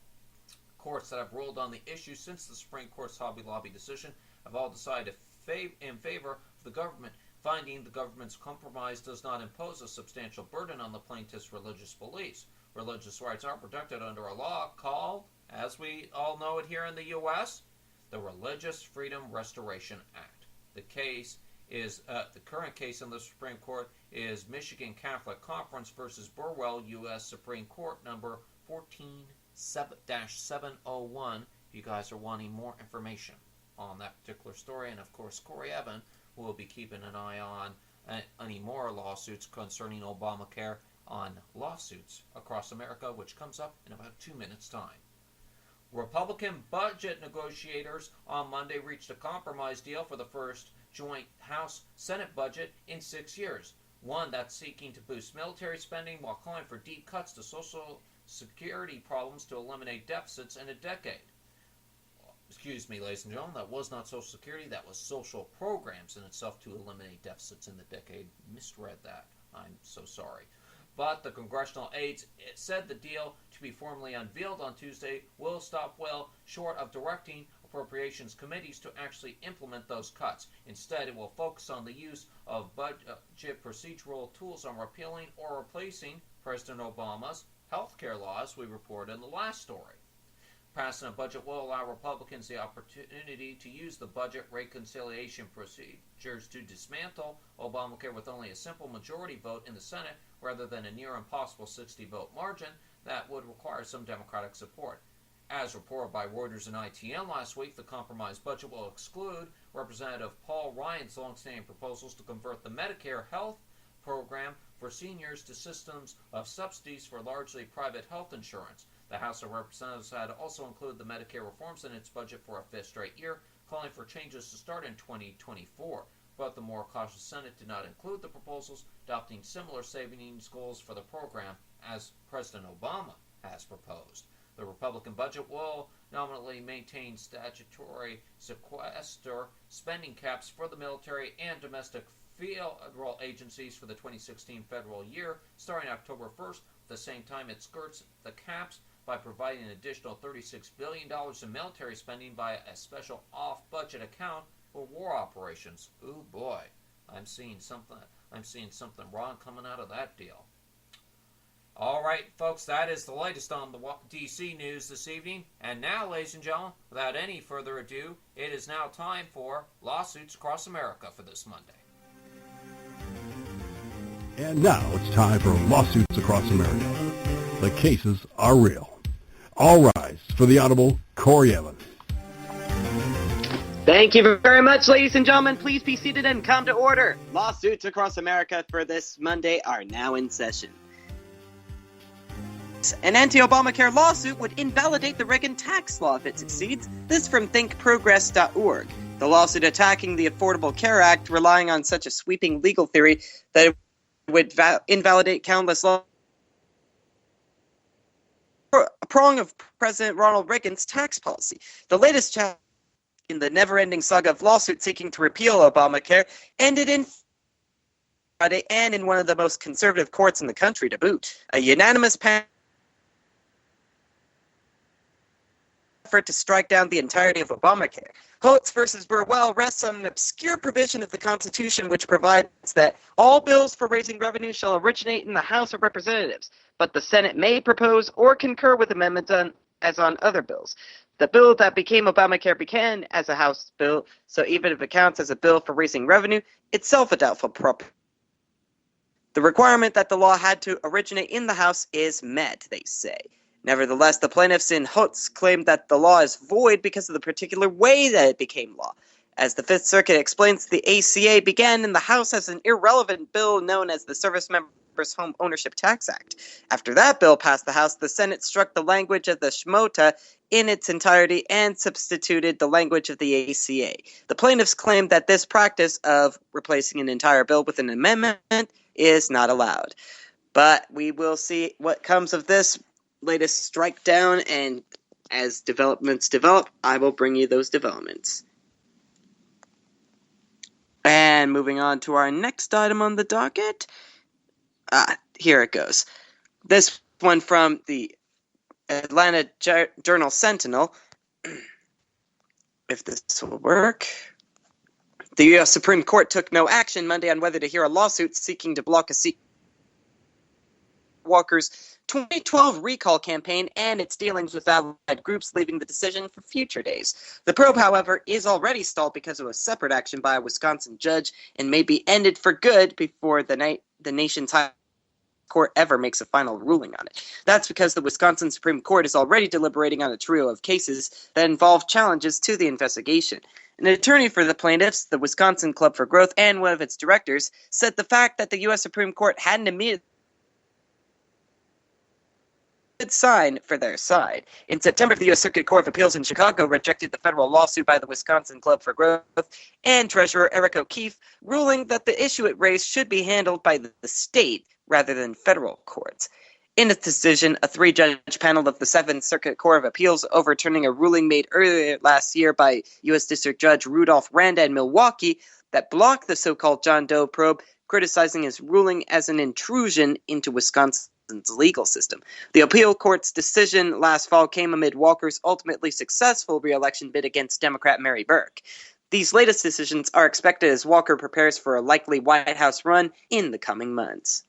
Courts that have ruled on the issue since the Supreme Court's Hobby Lobby decision have all decided in favor of the government, finding the government's compromise does not impose a substantial burden on the plaintiff's religious beliefs. Religious rights are protected under a law called, as we all know it here in the U.S., the Religious Freedom Restoration Act. The current case in the Supreme Court is Michigan Catholic Conference versus Burwell, U.S. Supreme Court number 14-701. If you guys are wanting more information on that particular story, and of course Corey Evan will be keeping an eye on any more lawsuits concerning Obamacare on lawsuits across America, which comes up in about 2 minutes' time. Republican budget negotiators on Monday reached a compromise deal for the first joint House-Senate budget in 6 years, one that's seeking to boost military spending while calling for deep cuts to Social Security problems to eliminate deficits in a decade. Excuse me, ladies and gentlemen, that was not Social Security, that was social programs in itself to eliminate deficits in the decade. Misread that. I'm so sorry. But the congressional aides said the deal, to be formally unveiled on Tuesday, will stop well short of directing appropriations committees to actually implement those cuts. Instead, it will focus on the use of budget procedural tools on repealing or replacing President Obama's health care laws, we reported in the last story. Passing a budget will allow Republicans the opportunity to use the budget reconciliation procedures to dismantle Obamacare with only a simple majority vote in the Senate rather than a near impossible 60-vote margin that would require some Democratic support. As reported by Reuters and ITN last week, the compromise budget will exclude Representative Paul Ryan's longstanding proposals to convert the Medicare health program for seniors to systems of subsidies for largely private health insurance. The House of Representatives had also included the Medicare reforms in its budget for a fifth straight year, calling for changes to start in 2024. But the more cautious Senate did not include the proposals, adopting similar savings goals for the program as President Obama has proposed. The Republican budget will nominally maintain statutory sequester spending caps for the military and domestic federal agencies for the 2016 federal year, starting October 1st. At the same time, it skirts the caps by providing an additional $36 billion in military spending by a special off-budget account for war operations. Ooh boy, I'm seeing something wrong coming out of that deal. All right, folks, that is the latest on the D.C. news this evening. And now, ladies and gentlemen, without any further ado, it is now time for Lawsuits Across America for this Monday. And now it's time for Lawsuits Across America. The cases are real. All rise for the Honorable Corey Evans. Thank you very much, ladies and gentlemen. Please be seated and come to order. Lawsuits Across America for this Monday are now in session. An anti-Obamacare lawsuit would invalidate the Reagan tax law if it succeeds. This from thinkprogress.org. The lawsuit attacking the Affordable Care Act, relying on such a sweeping legal theory that it would invalidate countless laws. A prong of President Ronald Reagan's tax policy. The latest chapter in the never-ending saga of lawsuits seeking to repeal Obamacare ended in Friday and in one of the most conservative courts in the country to boot. A unanimous panel effort to strike down the entirety of Obamacare. Holtz versus Burwell rests on an obscure provision of the Constitution which provides that all bills for raising revenue shall originate in the House of Representatives, but the Senate may propose or concur with amendments as on other bills. The bill that became Obamacare began as a House bill, so even if it counts as a bill for raising revenue, itself a doubtful proposition. The requirement that the law had to originate in the House is met, they say. Nevertheless, the plaintiffs in Holtz claimed that the law is void because of the particular way that it became law. As the Fifth Circuit explains, the ACA began in the House as an irrelevant bill known as the Service Members' Home Ownership Tax Act. After that bill passed the House, the Senate struck the language of the Shmota in its entirety and substituted the language of the ACA. The plaintiffs claimed that this practice of replacing an entire bill with an amendment is not allowed. But we will see what comes of this latest strike down, and as developments develop, I will bring you those developments. And moving on to our next item on the docket. Here it goes. This one from the Atlanta Journal-Sentinel. If this will work. The U.S. Supreme Court took no action Monday on whether to hear a lawsuit seeking to block a Walker's 2012 recall campaign and its dealings with allied groups, leaving the decision for future days. The probe, however, is already stalled because of a separate action by a Wisconsin judge and may be ended for good before the nation's high court ever makes a final ruling on it. That's because the Wisconsin Supreme Court is already deliberating on a trio of cases that involve challenges to the investigation. An attorney for the plaintiffs, the Wisconsin Club for Growth, and one of its directors said the fact that the U.S. Supreme Court hadn't immediately good sign for their side. In September, the U.S. Circuit Court of Appeals in Chicago rejected the federal lawsuit by the Wisconsin Club for Growth and Treasurer Eric O'Keefe, ruling that the issue it raised should be handled by the state rather than federal courts. In its decision, a 3-judge panel of the 7th Circuit Court of Appeals overturning a ruling made earlier last year by U.S. District Judge Rudolph Randa in Milwaukee that blocked the so-called John Doe probe, criticizing his ruling as an intrusion into Wisconsin's legal system. The appeal court's decision last fall came amid Walker's ultimately successful re-election bid against Democrat Mary Burke. These latest decisions are expected as Walker prepares for a likely White House run in the coming months.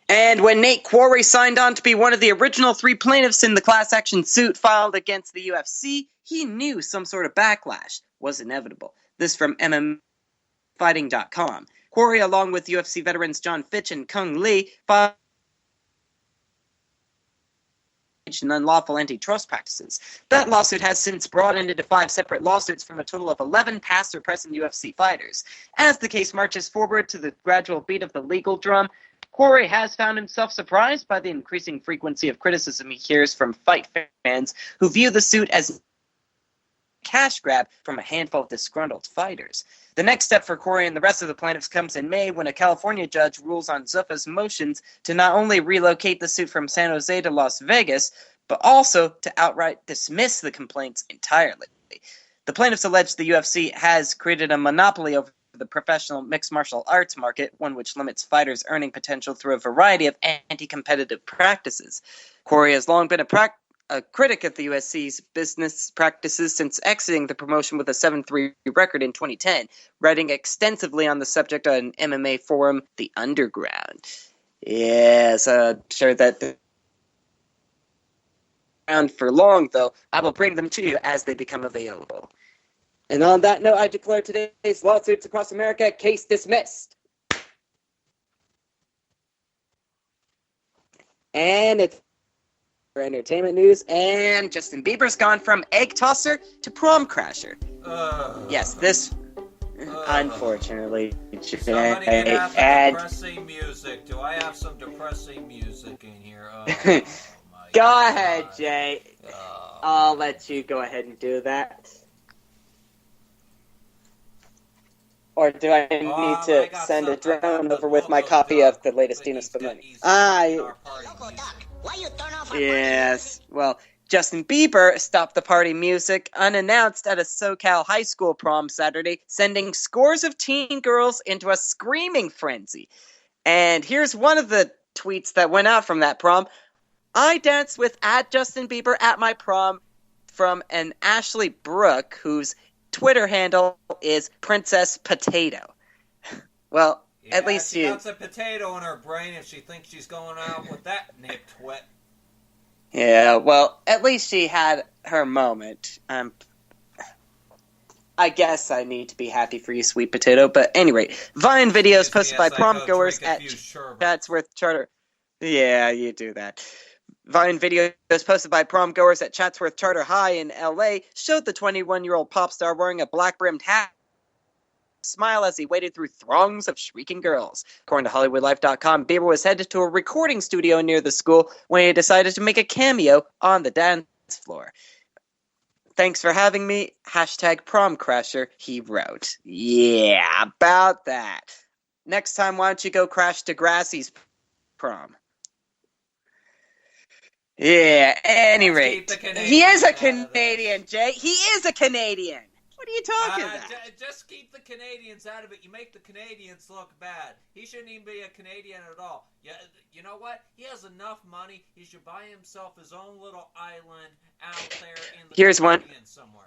And when Nate Quarry signed on to be one of the original 3 plaintiffs in the class action suit filed against the UFC, he knew some sort of backlash was inevitable. This from MMFighting.com. Quarry, along with UFC veterans John Fitch and Kung Lee, filed in unlawful antitrust practices. That lawsuit has since broadened into 5 separate lawsuits from a total of 11 past or present UFC fighters. As the case marches forward to the gradual beat of the legal drum, Quarry has found himself surprised by the increasing frequency of criticism he hears from fight fans who view the suit as a cash grab from a handful of disgruntled fighters. The next step for Quarry and the rest of the plaintiffs comes in May when a California judge rules on Zuffa's motions to not only relocate the suit from San Jose to Las Vegas, but also to outright dismiss the complaints entirely. The plaintiffs allege the UFC has created a monopoly over for the professional mixed martial arts market, one which limits fighters' earning potential through a variety of anti-competitive practices. Corey has long been a critic of the USC's business practices since exiting the promotion with a 7-3 record in 2010, writing extensively on the subject on MMA forum The Underground. Yes, sure that around for long, though. I will bring them to you as they become available. And on that note, I declare today's lawsuits across America case dismissed. And it's for entertainment news, and Justin Bieber's gone from egg tosser to prom crasher. Yes, this, unfortunately, Somebody can have some depressing music. Do I have some depressing music in here? Go ahead, Jay. I'll let you go ahead and do that. Or do I need to send a drone over with my copy of the latest Dino Spumoni? Yes, well, Justin Bieber stopped the party music unannounced at a SoCal high school prom Saturday, sending scores of teen girls into a screaming frenzy. And here's one of the tweets that went out from that prom. I danced with @Justin Bieber at my prom, from an Ashley Brooke, whose Twitter handle is Princess Potato. Well, Yeah, at least she you... got a potato in her brain if she thinks she's going out with that nitwit. Yeah, well, at least she had her moment. I guess I need to be happy for you, sweet potato. But anyway, Vine videos posted by prom goers at Chatsworth Charter. Yeah, you do that. Vine videos posted by prom goers at Chatsworth Charter High in L.A. showed the 21-year-old pop star wearing a black-brimmed hat smile as he waded through throngs of shrieking girls. According to HollywoodLife.com, Bieber was headed to a recording studio near the school when he decided to make a cameo on the dance floor. Thanks for having me. #PromCrasher, he wrote. Yeah, about that. Next time, why don't you go crash Degrassi's prom? Yeah, at any rate, he is a Canadian, Jay. He is a Canadian. What are you talking about? Just keep the Canadians out of it. You make the Canadians look bad. He shouldn't even be a Canadian at all. Yeah, you know what? He has enough money. He should buy himself his own little island out there in the Here's one. Caribbean somewhere.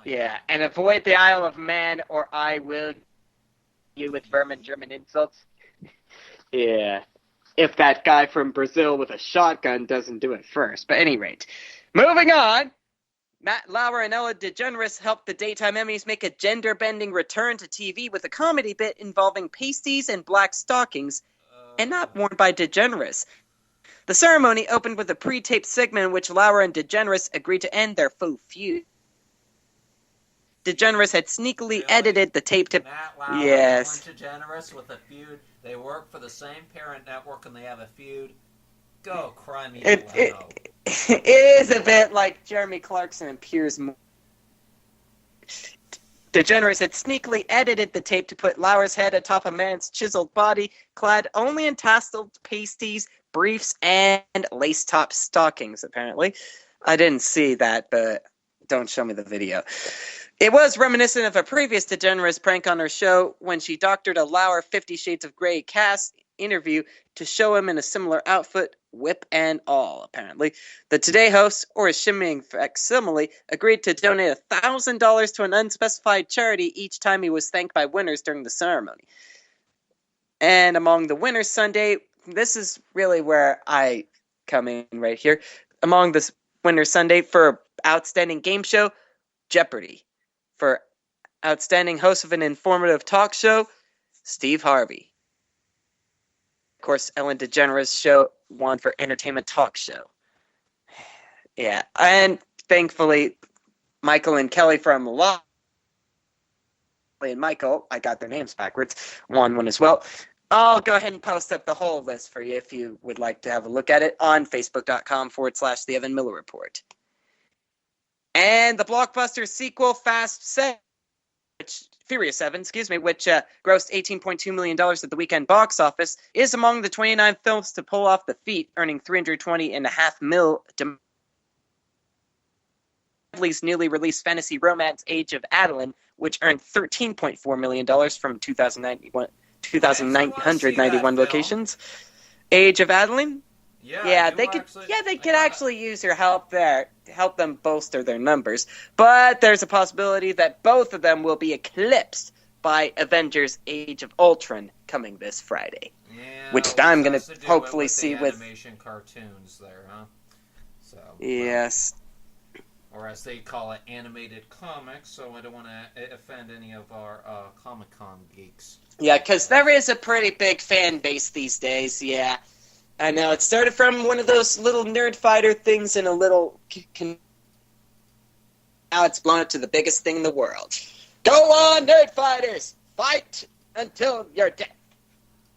Yeah, and avoid the Isle of Man, or I will you with vermin German insults. Yeah. If that guy from Brazil with a shotgun doesn't do it first. But at any rate, moving on. Matt Lauer and Ellen DeGeneres helped the Daytime Emmys make a gender-bending return to TV with a comedy bit involving pasties and black stockings, and not worn by DeGeneres. The ceremony opened with a pre-taped segment in which Lauer and DeGeneres agreed to end their faux feud. DeGeneres had sneakily edited the tape to... Matt Lauer Yes. and DeGeneres with a feud. They work for the same parent network and they have a feud. Go, cry me a Leno. It is a bit like Jeremy Clarkson and Piers Morgan. DeGeneres had sneakily edited the tape to put Lauer's head atop a man's chiseled body, clad only in tasseled pasties, briefs, and lace-top stockings, apparently. I didn't see that, but don't show me the video. It was reminiscent of a previous DeGeneres prank on her show when she doctored a Lauer 50 Shades of Grey cast interview to show him in a similar outfit, whip and all, apparently. The Today host, or his shimmying facsimile, agreed to donate $1,000 to an unspecified charity each time he was thanked by winners during the ceremony. And among the winners Sunday, this is really where I come in right here. Among the winners Sunday for Outstanding Game Show, Jeopardy! For Outstanding Host of an Informative Talk Show, Steve Harvey. Of course, Ellen DeGeneres' show won for Entertainment Talk Show. Yeah, and thankfully, Michael and Kelly from Law and Michael, I got their names backwards, won one as well. I'll go ahead and post up the whole list for you if you would like to have a look at it on Facebook.com/The Evan Miller Report. And the blockbuster sequel Furious 7, which grossed $18.2 million at the weekend box office, is among the 29 films to pull off the feat, earning $320.5 million Lively's newly released fantasy romance Age of Adeline, which earned $13.4 million from 2,991 locations. Age of Adeline? Yeah, they could actually use your help there to help them bolster their numbers. But there's a possibility that both of them will be eclipsed by Avengers Age of Ultron coming this Friday. Yeah, which I'm going to hopefully see with animation cartoons there, huh? So yes. Or as they call it, animated comics, so I don't want to offend any of our Comic-Con geeks. Yeah, because there is a pretty big fan base these days, yeah. I know, it started from one of those little nerd fighter things in a little... Now it's blown up to the biggest thing in the world. Go on, nerd fighters! Fight until you're dead,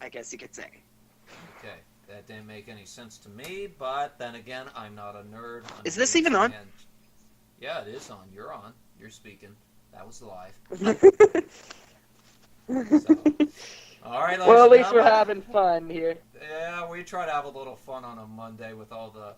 I guess you could say. Okay, that didn't make any sense to me, but then again, I'm not a nerd. Is this even on? Yeah, it is on. You're on. You're speaking. That was live. All right, well, at least we're having fun here. Yeah, we try to have a little fun on a Monday with all the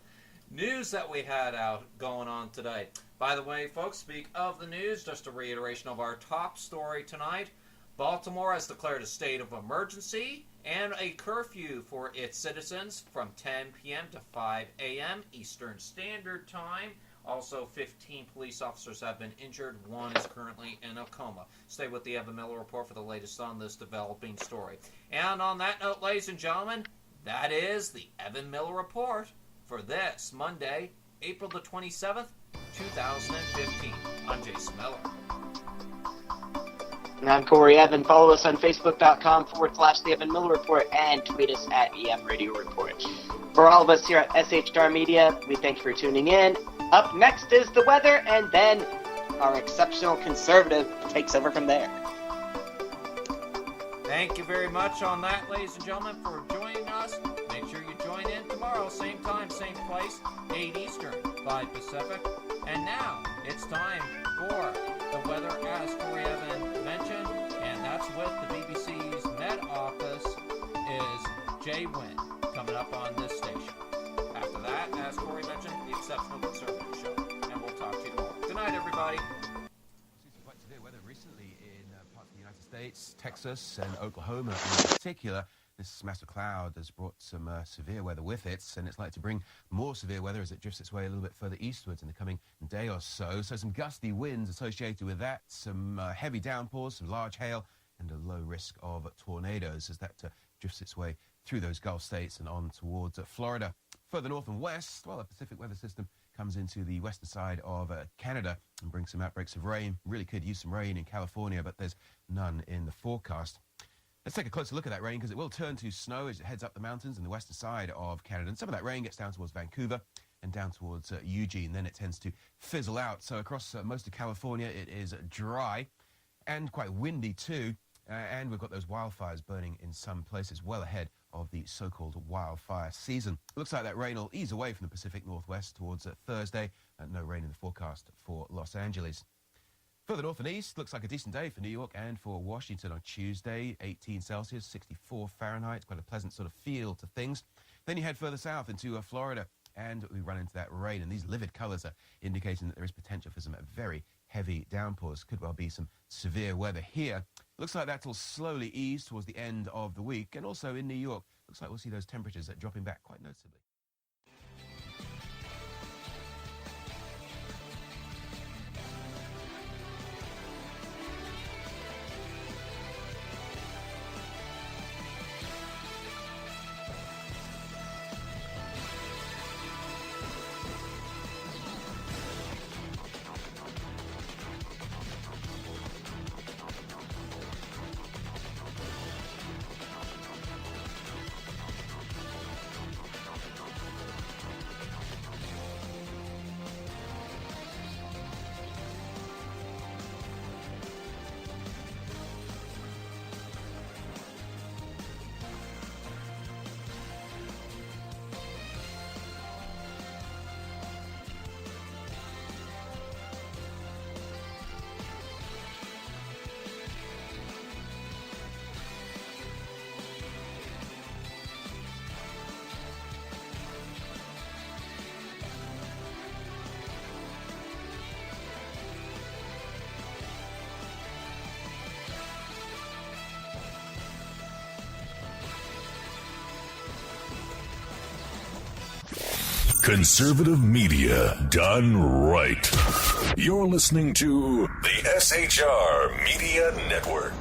news that we had out going on today. By the way, folks, speak of the news, just a reiteration of our top story tonight. Baltimore has declared a state of emergency and a curfew for its citizens from 10 p.m. to 5 a.m. Eastern Standard Time. Also, 15 police officers have been injured. One is currently in a coma. Stay with the Evan Miller Report for the latest on this developing story. And on that note, ladies and gentlemen, that is the Evan Miller Report for this Monday, April the 27th, 2015. I'm Jason Miller. And I'm Corey Evan. Follow us on Facebook.com/The Evan Miller Report and tweet us at EM Radio Report. For all of us here at SHR Media, we thank you for tuning in. Up next is the weather, and then our exceptional conservative takes over from there. Thank you very much on that, ladies and gentlemen, for joining us. Make sure you join in tomorrow, same time, same place, 8 Eastern, 5 Pacific. And now, it's time for the weather, as Corey Evan mentioned, and that's with the BBC's Met Office, is Jay Wynn, coming up on this station. After that, as Corey mentioned, the Exceptional Conservative Show. And we'll talk to you tomorrow. Good night, everybody. Quite severe weather recently in parts of the United States, Texas, and Oklahoma in particular. This massive cloud has brought some severe weather with it, and it's likely to bring more severe weather as it drifts its way a little bit further eastwards in the coming day or so. So some gusty winds associated with that, some heavy downpours, some large hail, and a low risk of tornadoes as that drifts its way through those Gulf states and on towards Florida. Further north and west, well, a Pacific weather system comes into the western side of Canada and brings some outbreaks of rain. Really could use some rain in California, but there's none in the forecast. Let's take a closer look at that rain because it will turn to snow as it heads up the mountains in the western side of Canada. And some of that rain gets down towards Vancouver and down towards Eugene. Then it tends to fizzle out. So across most of California, it is dry and quite windy too. And we've got those wildfires burning in some places well ahead of the so-called wildfire season. Looks like that rain will ease away from the Pacific Northwest towards Thursday. No rain in the forecast for Los Angeles. Further north and east, looks like a decent day for New York and for Washington on Tuesday. 18 Celsius, 64 Fahrenheit. Quite a pleasant sort of feel to things. Then you head further south into Florida, and we run into that rain. And these livid colors are indicating that there is potential for some very heavy downpours. Could well be some severe weather here. Looks like that will slowly ease towards the end of the week. And also in New York, looks like we'll see those temperatures dropping back quite noticeably. Conservative media done right. You're listening to the SHR Media Network.